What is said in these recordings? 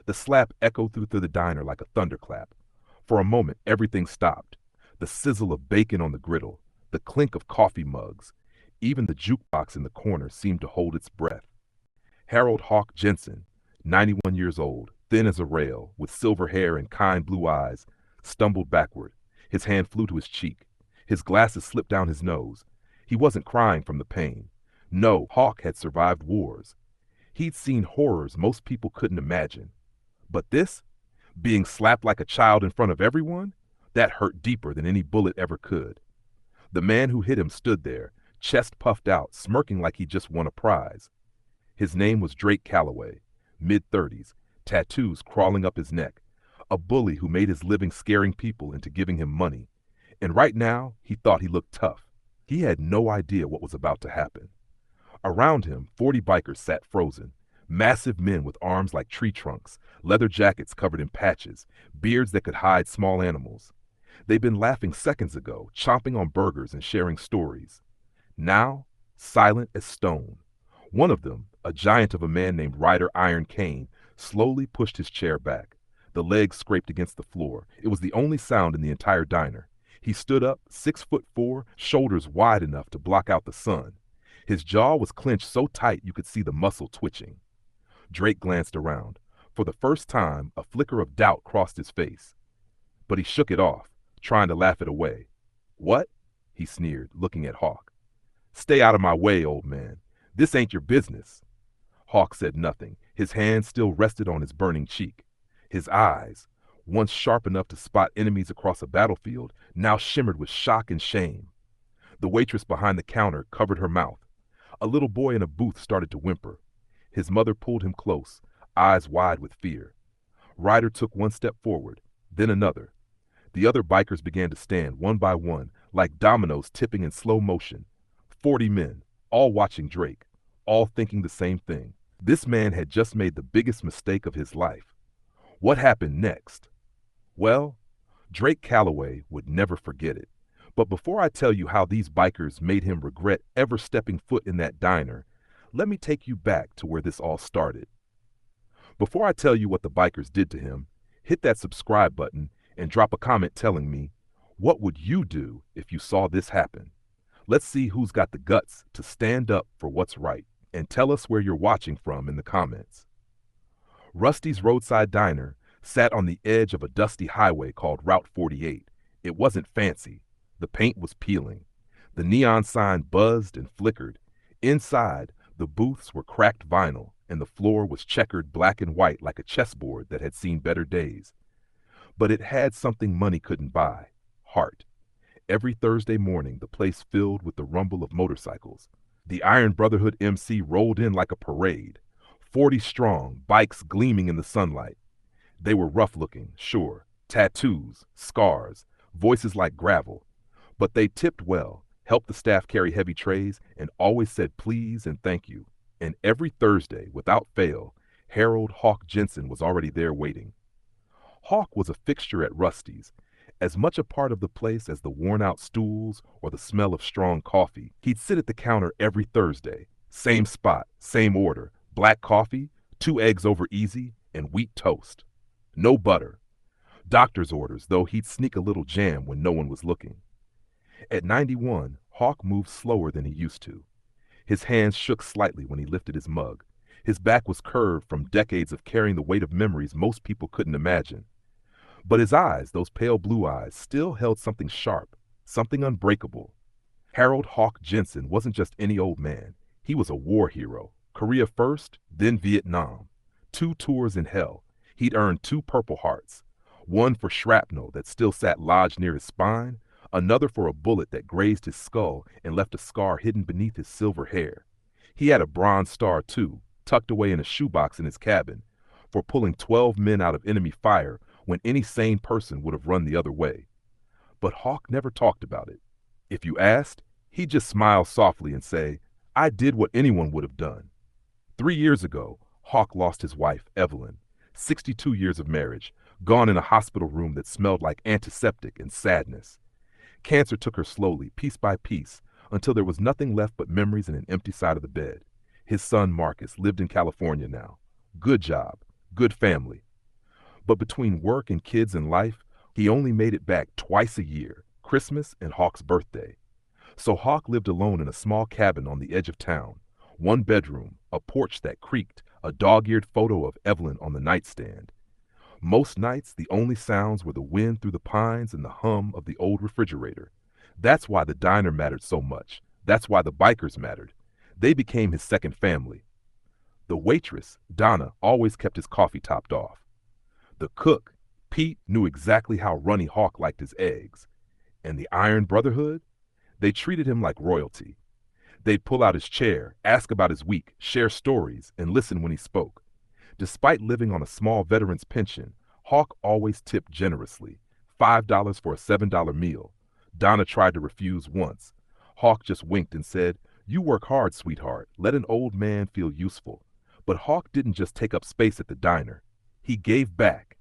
The slap echoed through the diner like a thunderclap. For a moment, everything stopped. The sizzle of bacon on the griddle, the clink of coffee mugs. Even the jukebox in the corner seemed to hold its breath. Harold Hawk Jensen, 91 years old, thin as a rail, with silver hair and kind blue eyes, stumbled backward. His hand flew to his cheek. His glasses slipped down his nose. He wasn't crying from the pain. No, Hawk had survived wars. He'd seen horrors most people couldn't imagine. But this, being slapped like a child in front of everyone, that hurt deeper than any bullet ever could. The man who hit him stood there, chest puffed out, smirking like he'd just won a prize. His name was Drake Calloway, mid-30s, tattoos crawling up his neck, a bully who made his living scaring people into giving him money. And right now, he thought he looked tough. He had no idea what was about to happen. Around him, 40 bikers sat frozen, massive men with arms like tree trunks, leather jackets covered in patches, beards that could hide small animals. They'd been laughing seconds ago, chomping on burgers and sharing stories. Now, silent as stone. One of them, a giant of a man named Ryder Iron Kane, slowly pushed his chair back. The legs scraped against the floor. It was the only sound in the entire diner. He stood up, 6'4", shoulders wide enough to block out the sun. His jaw was clenched so tight you could see the muscle twitching. Drake glanced around. For the first time, a flicker of doubt crossed his face. But he shook it off, trying to laugh it away. "What?" he sneered, looking at Hawk. "Stay out of my way, old man. This ain't your business." Hawk said nothing. His hand still rested on his burning cheek. His eyes, once sharp enough to spot enemies across a battlefield, now shimmered with shock and shame. The waitress behind the counter covered her mouth. A little boy in a booth started to whimper. His mother pulled him close, eyes wide with fear. Ryder took one step forward, then another. The other bikers began to stand one by one, like dominoes tipping in slow motion. 40 men, all watching Drake, all thinking the same thing. This man had just made the biggest mistake of his life. What happened next? Well, Drake Calloway would never forget it. But before I tell you how these bikers made him regret ever stepping foot in that diner, let me take you back to where this all started. Before I tell you what the bikers did to him, hit that subscribe button and drop a comment telling me, what would you do if you saw this happen? Let's see who's got the guts to stand up for what's right, and tell us where you're watching from in the comments. Rusty's Roadside Diner sat on the edge of a dusty highway called Route 48. It wasn't fancy. The paint was peeling. The neon sign buzzed and flickered. Inside, the booths were cracked vinyl, and the floor was checkered black and white like a chessboard that had seen better days. But it had something money couldn't buy: heart. Every Thursday morning, the place filled with the rumble of motorcycles. The Iron Brotherhood MC rolled in like a parade, 40 strong, bikes gleaming in the sunlight. They were rough-looking, sure, tattoos, scars, voices like gravel. But they tipped well, helped the staff carry heavy trays, and always said please and thank you. And every Thursday, without fail, Harold Hawk Jensen was already there waiting. Hawk was a fixture at Rusty's, as much a part of the place as the worn-out stools or the smell of strong coffee. He'd sit at the counter every Thursday, same spot, same order, black coffee, 2 eggs over easy, and wheat toast. No butter. Doctor's orders, though he'd sneak a little jam when no one was looking. At 91, Hawk moved slower than he used to. His hands shook slightly when he lifted his mug. His back was curved from decades of carrying the weight of memories most people couldn't imagine. But his eyes, those pale blue eyes, still held something sharp, something unbreakable. Harold Hawk Jensen wasn't just any old man. He was a war hero. Korea first, then Vietnam. 2 tours in hell. He'd earned 2 Purple Hearts. One for shrapnel that still sat lodged near his spine, another for a bullet that grazed his skull and left a scar hidden beneath his silver hair. He had a Bronze Star, too, tucked away in a shoebox in his cabin, for pulling 12 men out of enemy fire when any sane person would have run the other way. But Hawk never talked about it. If you asked, he'd just smile softly and say, "I did what anyone would have done." 3 years ago, Hawk lost his wife, Evelyn, 62 years of marriage, gone in a hospital room that smelled like antiseptic and sadness. Cancer took her slowly, piece by piece, until there was nothing left but memories and an empty side of the bed. His son, Marcus, lived in California now. Good job, good family, But between work and kids and life, he only made it back twice a year, Christmas and Hawk's birthday. So Hawk lived alone in a small cabin on the edge of town. One bedroom, a porch that creaked, a dog-eared photo of Evelyn on the nightstand. Most nights, the only sounds were the wind through the pines and the hum of the old refrigerator. That's why the diner mattered so much. That's why the bikers mattered. They became his second family. The waitress, Donna, always kept his coffee topped off. The cook, Pete, knew exactly how Runny Hawk liked his eggs. And the Iron Brotherhood? They treated him like royalty. They'd pull out his chair, ask about his week, share stories, and listen when he spoke. Despite living on a small veteran's pension, Hawk always tipped generously, $5 for a $7 meal. Donna tried to refuse once. Hawk just winked and said, "You work hard, sweetheart. Let an old man feel useful." But Hawk didn't just take up space at the diner. He gave back.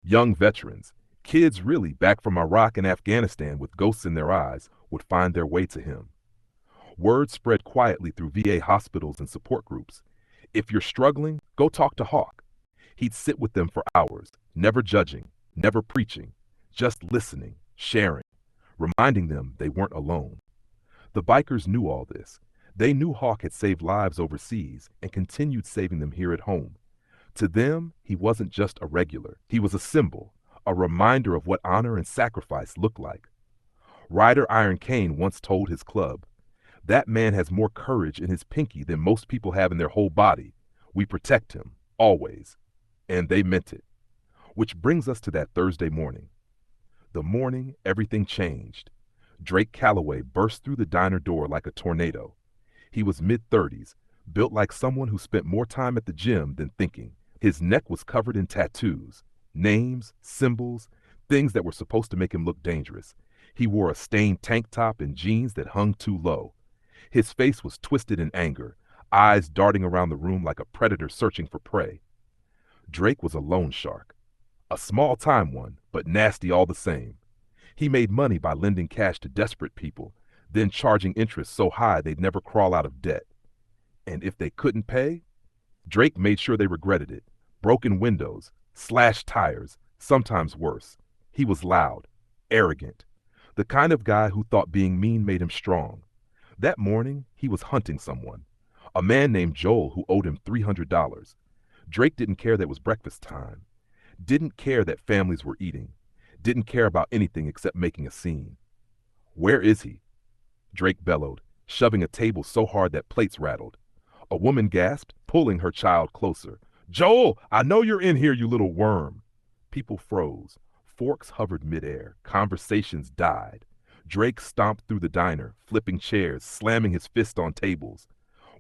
Young veterans, kids really back from Iraq and Afghanistan with ghosts in their eyes, would find their way to him. Word spread quietly through VA hospitals and support groups. If you're struggling, go talk to Hawk. He'd sit with them for hours, never judging, never preaching, just listening, sharing, reminding them they weren't alone. The bikers knew all this. They knew Hawk had saved lives overseas and continued saving them here at home. To them, he wasn't just a regular. He was a symbol, a reminder of what honor and sacrifice looked like. Ryder Iron Kane once told his club, "That man has more courage in his pinky than most people have in their whole body. We protect him, always." And they meant it. Which brings us to that Thursday morning. The morning everything changed. Drake Calloway burst through the diner door like a tornado. He was mid-30s, built like someone who spent more time at the gym than thinking. His neck was covered in tattoos, names, symbols, things that were supposed to make him look dangerous. He wore a stained tank top and jeans that hung too low. His face was twisted in anger, eyes darting around the room like a predator searching for prey. Drake was a loan shark. A small-time one, but nasty all the same. He made money by lending cash to desperate people, then charging interest so high they'd never crawl out of debt. And if they couldn't pay, Drake made sure they regretted it. Broken windows, slashed tires, sometimes worse. He was loud, arrogant, the kind of guy who thought being mean made him strong. That morning, he was hunting someone, a man named Joel who owed him $300. Drake didn't care that it was breakfast time, didn't care that families were eating, didn't care about anything except making a scene. "Where is he?" Drake bellowed, shoving a table so hard that plates rattled. A woman gasped, pulling her child closer. "Joel, I know you're in here, you little worm." People froze. Forks hovered midair. Conversations died. Drake stomped through the diner, flipping chairs, slamming his fist on tables.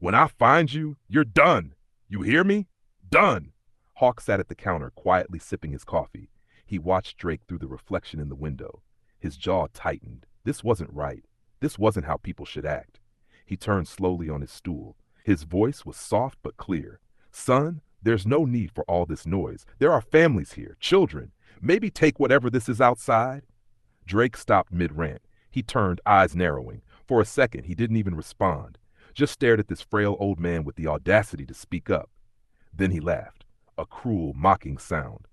"When I find you, you're done. You hear me? Done." Hawk sat at the counter, quietly sipping his coffee. He watched Drake through the reflection in the window. His jaw tightened. This wasn't right. This wasn't how people should act. He turned slowly on his stool. His voice was soft but clear. "Son, there's no need for all this noise. There are families here, children. Maybe take whatever this is outside." Drake stopped mid-rant. He turned, eyes narrowing. For a second, he didn't even respond, just stared at this frail old man with the audacity to speak up. Then he laughed, a cruel, mocking sound.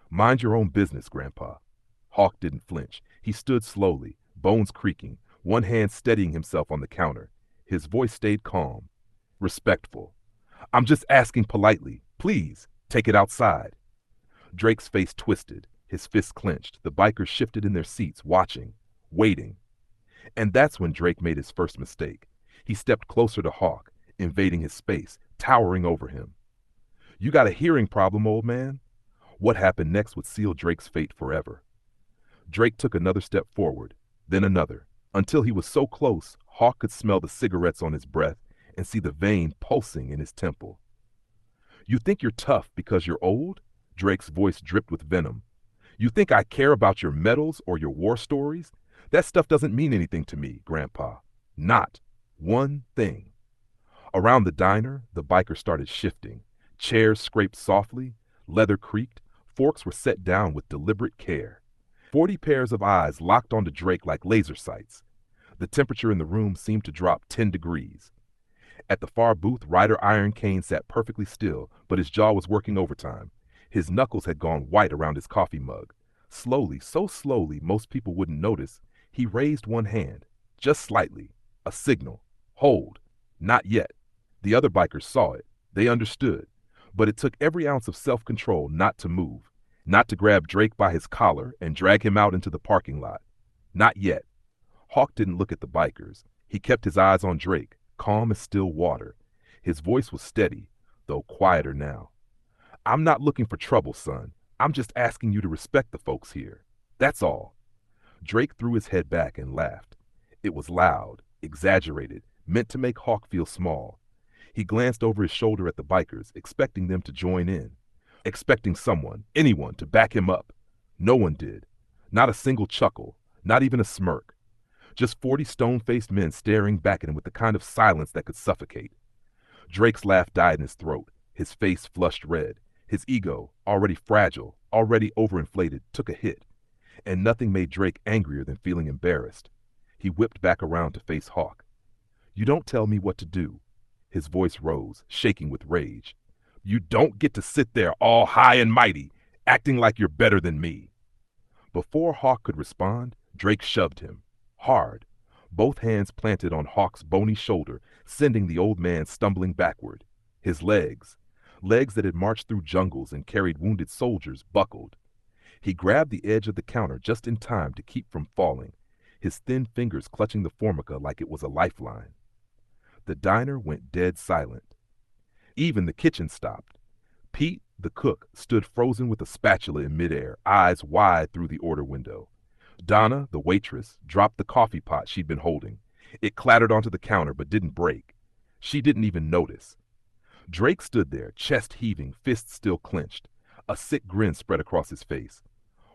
"Mind your own business, Grandpa." Hawk didn't flinch. He stood slowly, bones creaking, one hand steadying himself on the counter. His voice stayed calm, respectful. "I'm just asking politely. Please, take it outside." Drake's face twisted, his fists clenched. The bikers shifted in their seats, watching, waiting. And that's when Drake made his first mistake. He stepped closer to Hawk, invading his space, towering over him. "You got a hearing problem, old man." What happened next would seal Drake's fate forever. Drake took another step forward, then another, until he was so close, Hawk could smell the cigarettes on his breath and see the vein pulsing in his temple. "You think you're tough because you're old?" Drake's voice dripped with venom. "You think I care about your medals or your war stories? That stuff doesn't mean anything to me, Grandpa. Not one thing." Around the diner, the bikers started shifting. Chairs scraped softly, leather creaked, forks were set down with deliberate care. 40 pairs of eyes locked onto Drake like laser sights. The temperature in the room seemed to drop 10 degrees. At the far booth, Ryder Iron Kane sat perfectly still, but his jaw was working overtime. His knuckles had gone white around his coffee mug. Slowly, so slowly most people wouldn't notice, he raised one hand, just slightly, a signal. Hold. Not yet. The other bikers saw it. They understood. But it took every ounce of self-control not to move, not to grab Drake by his collar and drag him out into the parking lot. Not yet. Hawk didn't look at the bikers. He kept his eyes on Drake, calm as still water. His voice was steady, though quieter now. I'm not looking for trouble, son. I'm just asking you to respect the folks here. That's all. Drake threw his head back and laughed. It was loud, exaggerated, meant to make Hawk feel small. He glanced over his shoulder at the bikers, expecting them to join in. Expecting someone, anyone, to back him up. No one did. Not a single chuckle, not even a smirk. Just 40 stone-faced men staring back at him with the kind of silence that could suffocate. Drake's laugh died in his throat. His face flushed red. His ego, already fragile, already overinflated, took a hit. And nothing made Drake angrier than feeling embarrassed. He whipped back around to face Hawk. You don't tell me what to do. His voice rose, shaking with rage. You don't get to sit there all high and mighty, acting like you're better than me. Before Hawk could respond, Drake shoved him. Hard. Both hands planted on Hawk's bony shoulder, sending the old man stumbling backward. His legs that had marched through jungles and carried wounded soldiers, buckled. He grabbed the edge of the counter just in time to keep from falling, his thin fingers clutching the formica like it was a lifeline. The diner went dead silent. Even the kitchen stopped. Pete, the cook, stood frozen with a spatula in midair, eyes wide through the order window. Donna, the waitress, dropped the coffee pot she'd been holding. It clattered onto the counter but didn't break. She didn't even notice. Drake stood there, chest heaving, fists still clenched. A sick grin spread across his face.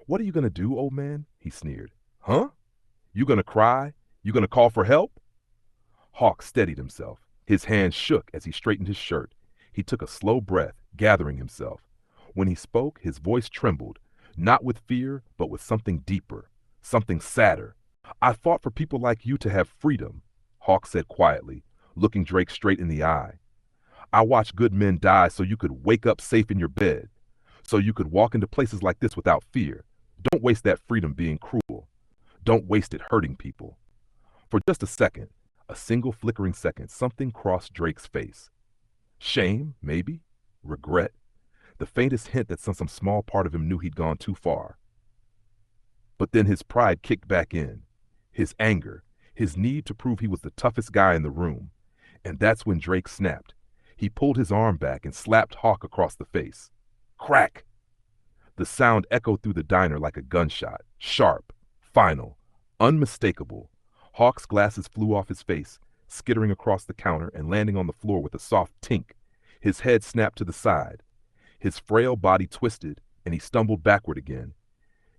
What are you gonna do, old man? He sneered. Huh? You gonna cry? You gonna call for help? Hawk steadied himself. His hands shook as he straightened his shirt. He took a slow breath, gathering himself. When he spoke, his voice trembled, not with fear, but with something deeper, something sadder. I fought for people like you to have freedom, Hawk said quietly, looking Drake straight in the eye. I watched good men die so you could wake up safe in your bed, so you could walk into places like this without fear. Don't waste that freedom being cruel. Don't waste it hurting people. For just a second, a single flickering second, something crossed Drake's face. Shame, maybe. Regret. The faintest hint that some small part of him knew he'd gone too far. But then his pride kicked back in. His anger. His need to prove he was the toughest guy in the room. And that's when Drake snapped. He pulled his arm back and slapped Hawk across the face. Crack! The sound echoed through the diner like a gunshot. Sharp. Final. Unmistakable. Hawk's glasses flew off his face, skittering across the counter and landing on the floor with a soft tink. His head snapped to the side. His frail body twisted, and he stumbled backward again,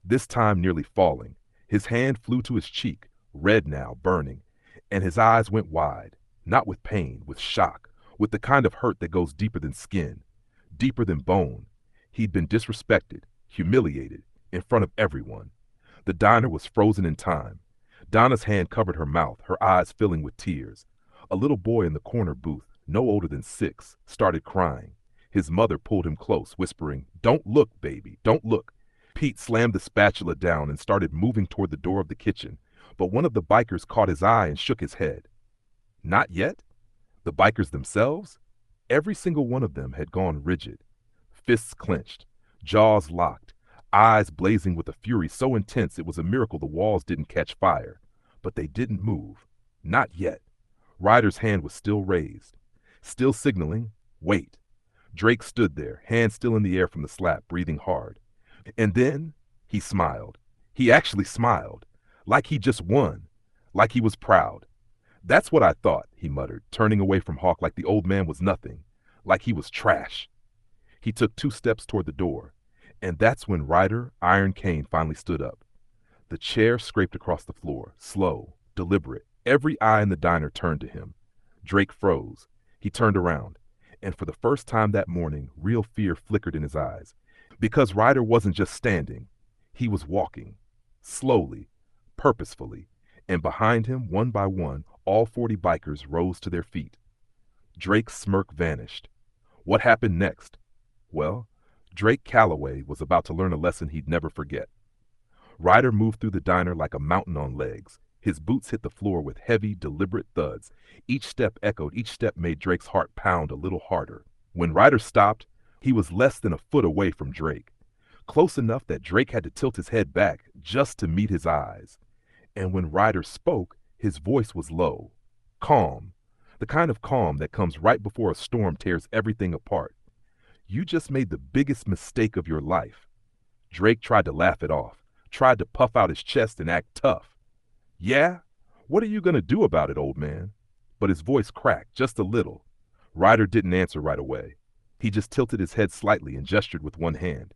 this time nearly falling. His hand flew to his cheek, red now, burning, and his eyes went wide, not with pain, with shock, with the kind of hurt that goes deeper than skin, deeper than bone. He'd been disrespected, humiliated, in front of everyone. The diner was frozen in time. Donna's hand covered her mouth, her eyes filling with tears. A little boy in the corner booth, no older than 6, started crying. His mother pulled him close, whispering, "Don't look, baby, don't look." Pete slammed the spatula down and started moving toward the door of the kitchen, but one of the bikers caught his eye and shook his head. Not yet? The bikers themselves? Every single one of them had gone rigid. Fists clenched, jaws locked, eyes blazing with a fury so intense it was a miracle the walls didn't catch fire. But they didn't move. Not yet. Ryder's hand was still raised, still signaling, wait. Drake stood there, hand still in the air from the slap, breathing hard. And then he smiled. He actually smiled, like he just won, like he was proud. That's what I thought, he muttered, turning away from Hawk like the old man was nothing, like he was trash. He took 2 steps toward the door, and that's when Ryder, Iron Cane, finally stood up. The chair scraped across the floor, slow, deliberate. Every eye in the diner turned to him. Drake froze. He turned around, and for the first time that morning, real fear flickered in his eyes. Because Ryder wasn't just standing, he was walking, slowly, purposefully, and behind him, one by one, all 40 bikers rose to their feet. Drake's smirk vanished. What happened next? Well, Drake Calloway was about to learn a lesson he'd never forget. Ryder moved through the diner like a mountain on legs. His boots hit the floor with heavy, deliberate thuds. Each step echoed, each step made Drake's heart pound a little harder. When Ryder stopped, he was less than a foot away from Drake, close enough that Drake had to tilt his head back just to meet his eyes. And when Ryder spoke, his voice was low, calm, the kind of calm that comes right before a storm tears everything apart. "You just made the biggest mistake of your life." Drake tried to laugh it off, tried to puff out his chest and act tough. "Yeah? What are you going to do about it, old man?" But his voice cracked just a little. Ryder didn't answer right away. He just tilted his head slightly and gestured with one hand.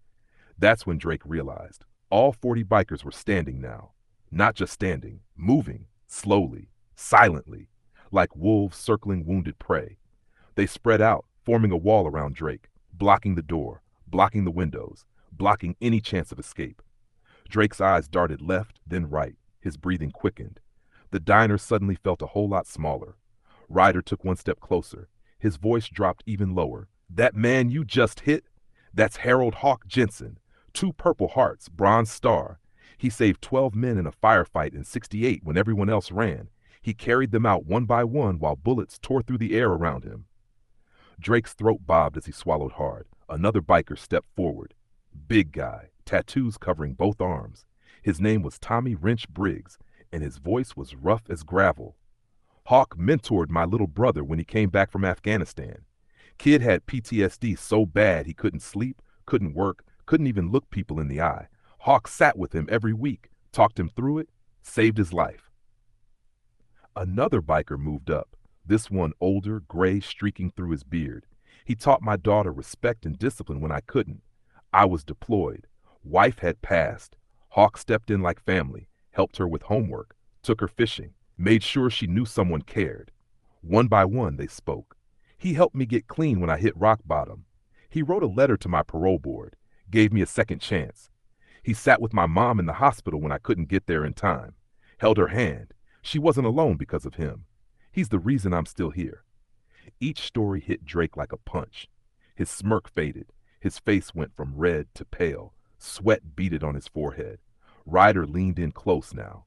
That's when Drake realized. All 40 bikers were standing now. Not just standing, moving, slowly, silently, like wolves circling wounded prey. They spread out, forming a wall around Drake, blocking the door, blocking the windows, blocking any chance of escape. Drake's eyes darted left, then right. His breathing quickened. The diner suddenly felt a whole lot smaller. Ryder took one step closer. His voice dropped even lower. "That man you just hit? That's Harold Hawk Jensen. 2 Purple Hearts, Bronze Star. He saved 12 men in a firefight in '68 when everyone else ran. He carried them out one by one while bullets tore through the air around him." Drake's throat bobbed as he swallowed hard. Another biker stepped forward. Big guy, tattoos covering both arms. His name was Tommy Wrench Briggs, and his voice was rough as gravel. "Hawk mentored my little brother when he came back from Afghanistan. Kid had PTSD so bad he couldn't sleep, couldn't work, couldn't even look people in the eye. Hawk sat with him every week, talked him through it, saved his life." Another biker moved up, this one older, gray streaking through his beard. "He taught my daughter respect and discipline when I couldn't. I was deployed. Wife had passed. Hawk stepped in like family, helped her with homework, took her fishing, made sure she knew someone cared." One by one they spoke. "He helped me get clean when I hit rock bottom. He wrote a letter to my parole board, gave me a second chance. He sat with my mom in the hospital when I couldn't get there in time, held her hand. She wasn't alone because of him. He's the reason I'm still here." Each story hit Drake like a punch. His smirk faded. His face went from red to pale. Sweat beaded on his forehead. Ryder leaned in close now.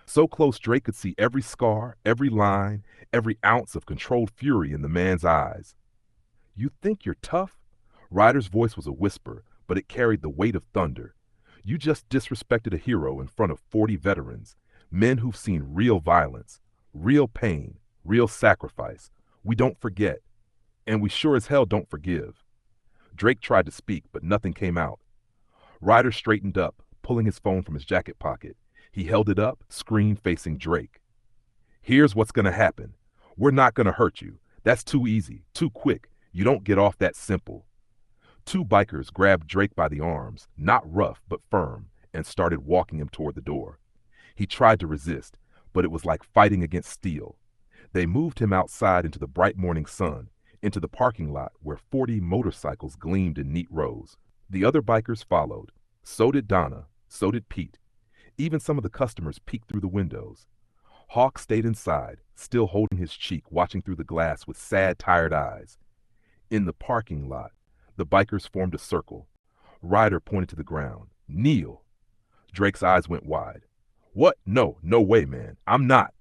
So close Drake could see every scar, every line, every ounce of controlled fury in the man's eyes. "You think you're tough?" Ryder's voice was a whisper, but it carried the weight of thunder. "You just disrespected a hero in front of 40 veterans, men who've seen real violence, real pain, real sacrifice. We don't forget, and we sure as hell don't forgive." Drake tried to speak, but nothing came out. Ryder straightened up, pulling his phone from his jacket pocket. He held it up, screen facing Drake. "Here's what's going to happen. We're not going to hurt you. That's too easy, too quick. You don't get off that simple." 2 bikers grabbed Drake by the arms, not rough but firm, and started walking him toward the door. He tried to resist, but it was like fighting against steel. They moved him outside into the bright morning sun, into the parking lot where 40 motorcycles gleamed in neat rows. The other bikers followed. So did Donna. So did Pete. Even some of the customers peeked through the windows. Hawk stayed inside, still holding his cheek, watching through the glass with sad, tired eyes. In the parking lot, the bikers formed a circle. Ryder pointed to the ground. "Kneel." Drake's eyes went wide. "What? No, no way, man. I'm not."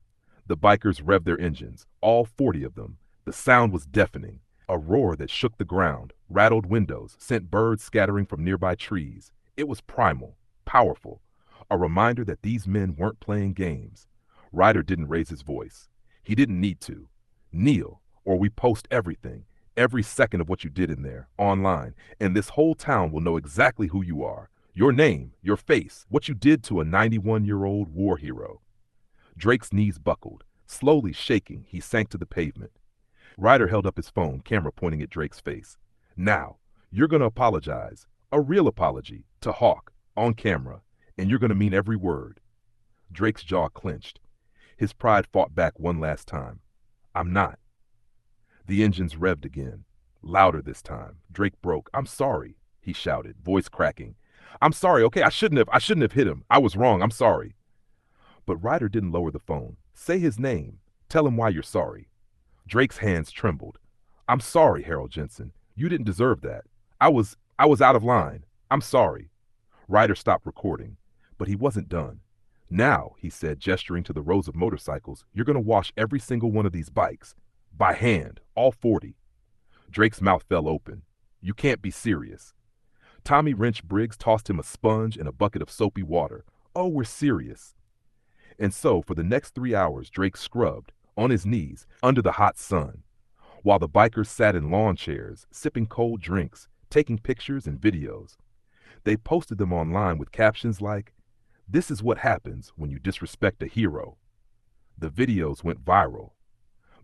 The bikers revved their engines, all 40 of them. The sound was deafening, a roar that shook the ground, rattled windows, sent birds scattering from nearby trees. It was primal, powerful, a reminder that these men weren't playing games. Ryder didn't raise his voice. He didn't need to. "Kneel, or we post everything, every second of what you did in there, online, and this whole town will know exactly who you are, your name, your face, what you did to a 91-year-old war hero." Drake's knees buckled. Slowly shaking, he sank to the pavement. Ryder held up his phone, camera pointing at Drake's face. "Now, you're going to apologize, a real apology, to Hawk, on camera, and you're going to mean every word." Drake's jaw clenched. His pride fought back one last time. "I'm not." The engines revved again, louder this time. Drake broke. "I'm sorry," he shouted, voice cracking. "I'm sorry, okay? I shouldn't have hit him. I was wrong. I'm sorry." But Ryder didn't lower the phone. "Say his name. Tell him why you're sorry." Drake's hands trembled. "I'm sorry, Harold Jensen. You didn't deserve that. I was out of line. I'm sorry. Ryder stopped recording, but he wasn't done. Now, he said, gesturing to the rows of motorcycles, you're going to wash every single one of these bikes. By hand, all 40. Drake's mouth fell open. You can't be serious. Tommy Wrench Briggs tossed him a sponge and a bucket of soapy water. Oh, we're serious. And so, for the next 3 hours, Drake scrubbed, on his knees, under the hot sun, while the bikers sat in lawn chairs, sipping cold drinks, taking pictures and videos. They posted them online with captions like, "This is what happens when you disrespect a hero." The videos went viral.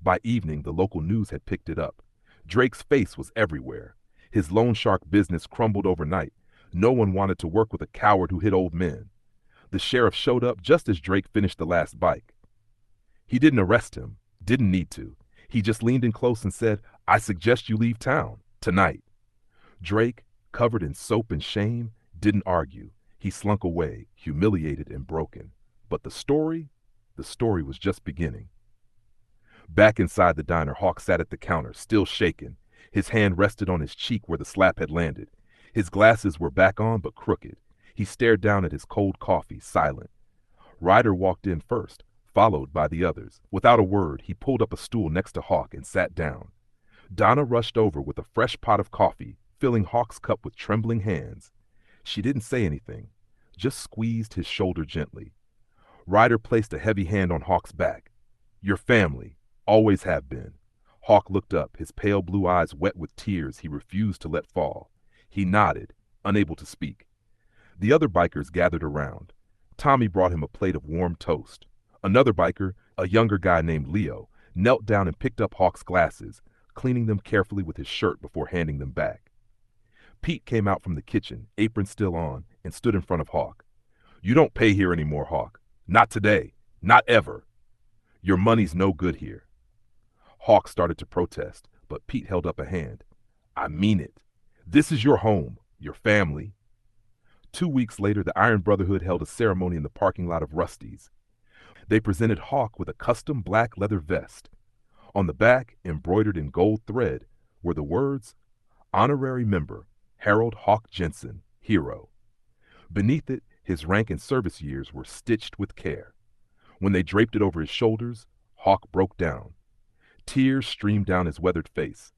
By evening, the local news had picked it up. Drake's face was everywhere. His loan shark business crumbled overnight. No one wanted to work with a coward who hit old men. The sheriff showed up just as Drake finished the last bike. He didn't arrest him, didn't need to. He just leaned in close and said, "I suggest you leave town, tonight." Drake, covered in soap and shame, didn't argue. He slunk away, humiliated and broken. But the story was just beginning. Back inside the diner, Hawk sat at the counter, still shaken. His hand rested on his cheek where the slap had landed. His glasses were back on but crooked. He stared down at his cold coffee, silent. Ryder walked in first, followed by the others. Without a word, he pulled up a stool next to Hawk and sat down. Donna rushed over with a fresh pot of coffee, filling Hawk's cup with trembling hands. She didn't say anything, just squeezed his shoulder gently. Ryder placed a heavy hand on Hawk's back. "Your family, always have been." Hawk looked up, his pale blue eyes wet with tears he refused to let fall. He nodded, unable to speak. The other bikers gathered around. Tommy brought him a plate of warm toast. Another biker, a younger guy named Leo, knelt down and picked up Hawk's glasses, cleaning them carefully with his shirt before handing them back. Pete came out from the kitchen, apron still on, and stood in front of Hawk. "You don't pay here anymore, Hawk. Not today. Not ever. Your money's no good here." Hawk started to protest, but Pete held up a hand. "I mean it. This is your home, your family." 2 weeks later, the Iron Brotherhood held a ceremony in the parking lot of Rusty's. They presented Hawk with a custom black leather vest. On the back, embroidered in gold thread, were the words, "Honorary Member, Harold Hawk Jensen, Hero." Beneath it, his rank and service years were stitched with care. When they draped it over his shoulders, Hawk broke down. Tears streamed down his weathered face.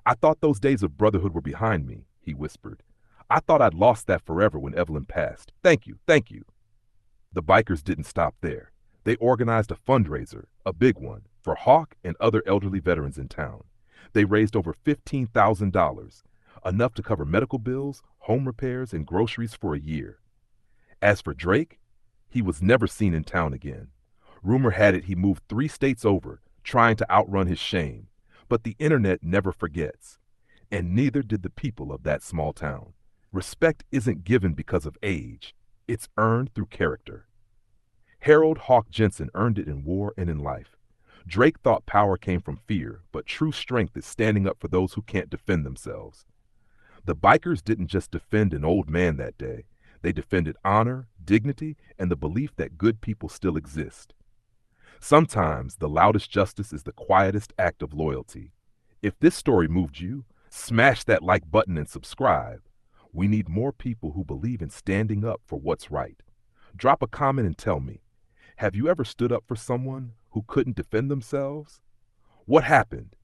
"I thought those days of brotherhood were behind me," he whispered. "I thought I'd lost that forever when Evelyn passed. Thank you, thank you." The bikers didn't stop there. They organized a fundraiser, a big one, for Hawk and other elderly veterans in town. They raised over $15,000, enough to cover medical bills, home repairs, and groceries for a year. As for Drake, he was never seen in town again. Rumor had it he moved 3 states over, trying to outrun his shame. But the internet never forgets. And neither did the people of that small town. Respect isn't given because of age. It's earned through character. Harold Hawk Jensen earned it in war and in life. Drake thought power came from fear, but true strength is standing up for those who can't defend themselves. The bikers didn't just defend an old man that day. They defended honor, dignity, and the belief that good people still exist. Sometimes the loudest justice is the quietest act of loyalty. If this story moved you, smash that like button and subscribe. We need more people who believe in standing up for what's right. Drop a comment and tell me, have you ever stood up for someone who couldn't defend themselves? What happened?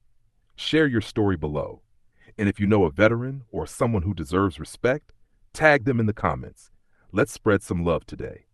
Share your story below. And if you know a veteran or someone who deserves respect, tag them in the comments. Let's spread some love today.